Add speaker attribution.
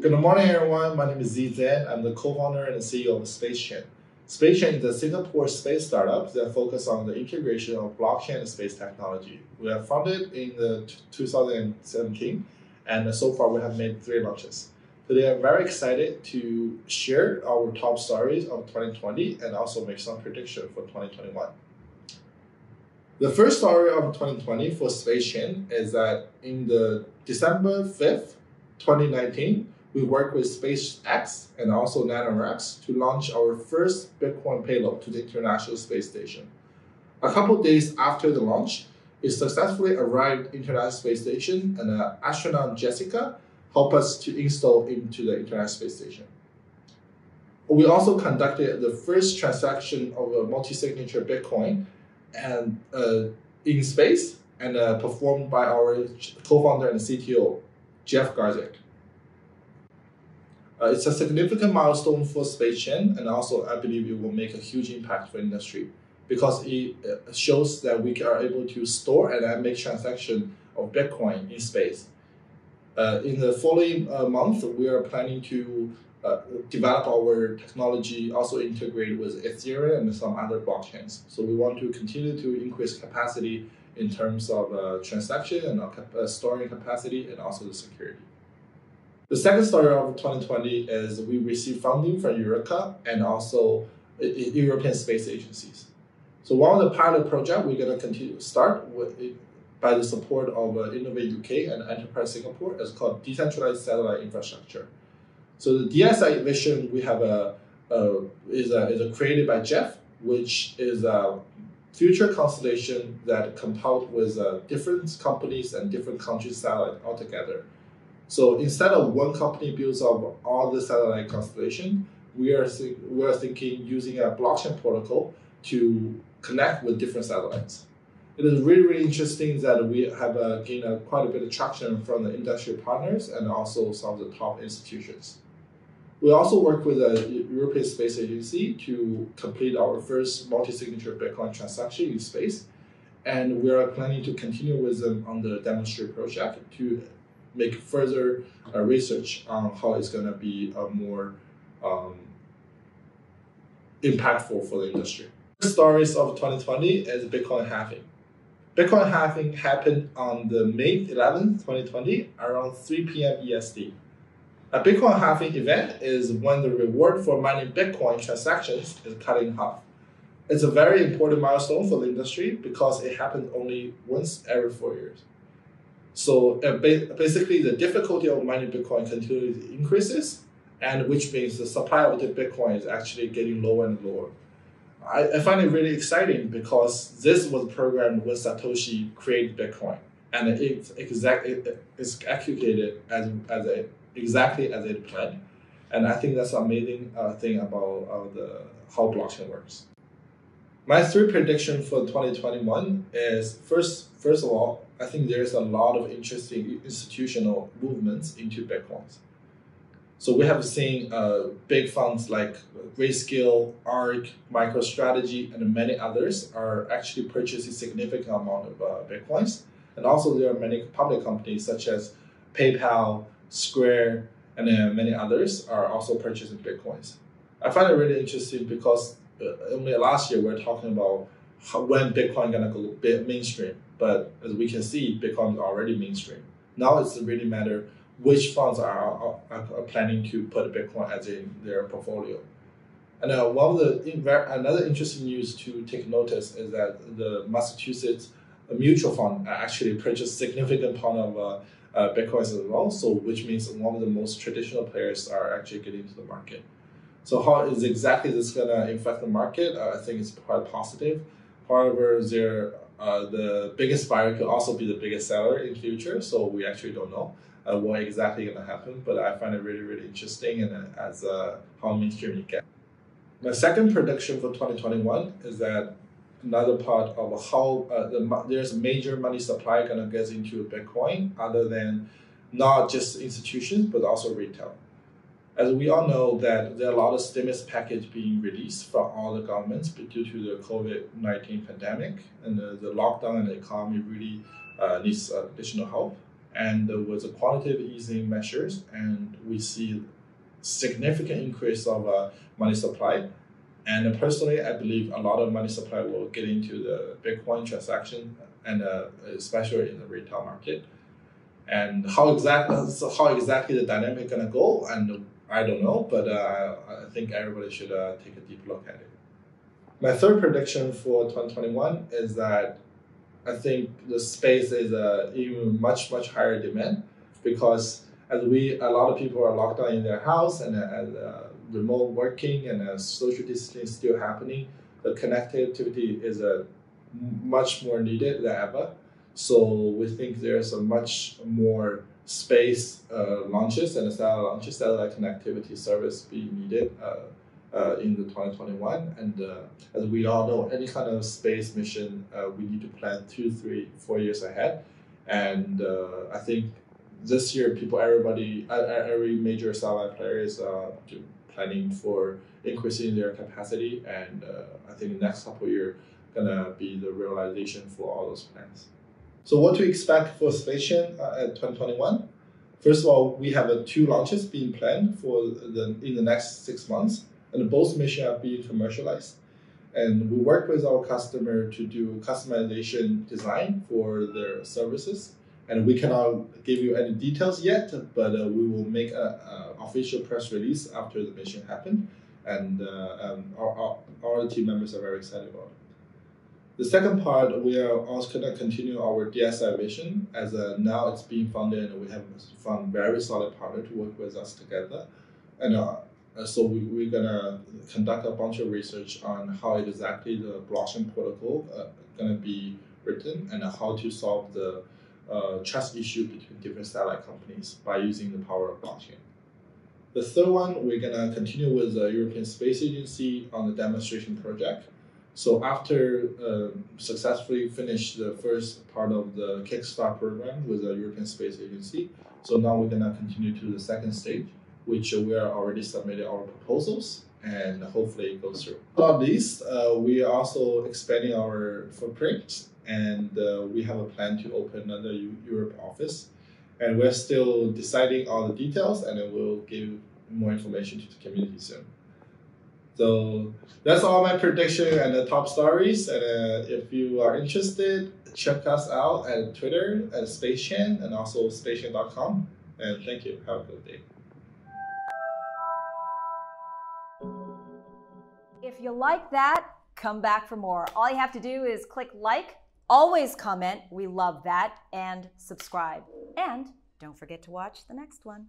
Speaker 1: Good morning, everyone. My name is Zee Zheng. I'm the co-founder and CEO of SpaceChain's. SpaceChain's is a Singapore space startup that focuses on the integration of blockchain and space technology. We are founded in 2017, and so far we have made 3 launches. Today, I'm very excited to share our top stories of 2020 and also make some predictions for 2021. The first story of 2020 for SpaceChain's is that in the December 5th, 2019, we worked with SpaceX and also NanoRacks to launch our first Bitcoin payload to the International Space Station. A couple days after the launch, it successfully arrived International Space Station, and astronaut Jessica helped us to install into the International Space Station. We also conducted the first transaction of a multi-signature Bitcoin and in space, and performed by our co-founder and CTO, Jeff Garzik. It's a significant milestone for SpaceChain's, and also I believe it will make a huge impact for industry because it shows that we are able to store and then make transaction of Bitcoin in space. In the following month, we are planning to develop our technology, also integrate with Ethereum and some other blockchains. So we want to continue to increase capacity in terms of transaction and storing capacity and also the security. The second story of 2020 is we received funding from Eureka and also European space agencies. So one of the pilot projects we're going to continue to start with by the support of Innovate UK and Enterprise Singapore is called Decentralized Satellite Infrastructure. So the DSI vision we have is created by Jeff, which is a future constellation that compiled with different companies and different countries' satellites altogether. So instead of one company builds up all the satellite constellation, we are thinking using a blockchain protocol to connect with different satellites. It is really, really interesting that we have gained quite a bit of traction from the industry partners and also some of the top institutions. We also work with the European Space Agency to complete our first multi-signature Bitcoin transaction in space. And we are planning to continue with them on the demonstrate project to make further research on how it's going to be more impactful for the industry. The stories of 2020 is Bitcoin halving. Bitcoin halving happened on the May 11th, 2020, around 3 p.m. EST. A Bitcoin halving event is when the reward for mining Bitcoin transactions is cut in half. It's a very important milestone for the industry because it happens only once every 4 years. So basically, the difficulty of mining Bitcoin continually increases, and which means the supply of the Bitcoin is actually getting lower and lower. I find it really exciting because this was programmed when Satoshi created Bitcoin, and it's executed exactly as it planned. And I think that's an amazing thing about how blockchain works. My 3 predictions for 2021 is first of all, I think there's a lot of interesting institutional movements into Bitcoins. So we have seen big funds like Grayscale, ARK, MicroStrategy, and many others are actually purchasing significant amount of Bitcoins. And also there are many public companies such as PayPal, Square, and many others are also purchasing Bitcoins. I find it really interesting because only last year we were talking about when Bitcoin gonna go mainstream, but as we can see, Bitcoin is already mainstream. Now it's really matter which funds are planning to put Bitcoin as in their portfolio. And another interesting news to take notice is that the Massachusetts mutual fund actually purchased significant amount of Bitcoins as well. So which means one of the most traditional players are actually getting into the market. So how is exactly this going to affect the market? I think it's quite positive. However, the biggest buyer could also be the biggest seller in the future. So we actually don't know what exactly going to happen. But I find it really, really interesting and as how mainstream it gets. My second prediction for 2021 is that another part of how there's major money supply going to get into Bitcoin other than not just institutions, but also retail. As we all know that there are a lot of stimulus package being released from all the governments due to the COVID-19 pandemic, and the lockdown and the economy really needs additional help. and with the quantitative easing measures, and we see significant increase of money supply. And personally, I believe a lot of money supply will get into the Bitcoin transaction, and especially in the retail market. And how exactly the dynamic gonna go, and I don't know, but I think everybody should take a deep look at it. My third prediction for 2021 is that I think the space is even much higher demand, because as a lot of people are locked down in their house, and as remote working and social distancing is still happening, the connectivity is much more needed than ever. So we think there's a much more space launches and satellite connectivity service being needed in the 2021. And as we all know, any kind of space mission, we need to plan 2, 3, 4 years ahead. And I think this year, every major satellite player is planning for increasing their capacity. And I think the next couple of years gonna be the realization for all those plans. So what to expect for SpaceChain at 2021? First of all, we have 2 launches being planned in the next 6 months, and both missions are being commercialized. And we work with our customer to do customization design for their services. And we cannot give you any details yet, but we will make an official press release after the mission happened. And our team members are very excited about it. The second part, we are also going to continue our DSI vision, as now it's being funded, and we have found very solid partner to work with us together. And so we're going to conduct a bunch of research on how exactly the blockchain protocol going to be written, and how to solve the trust issue between different satellite companies by using the power of blockchain. The third one, we're going to continue with the European Space Agency on the demonstration project. So after successfully finish the first part of the Kickstart program with the European Space Agency, so now we're going to continue to the second stage, which we are already submitted our proposals, and hopefully it goes through. Not least, we are also expanding our footprint, and we have a plan to open another Europe office. And we're still deciding on the details, and then we'll give more information to the community soon. So that's all my prediction and the top stories. And if you are interested, check us out at Twitter at SpaceChain, and also SpaceChain.com. And thank you. Have a good day.
Speaker 2: If you like that, come back for more. All you have to do is click like, always comment, we love that, and subscribe. And don't forget to watch the next one.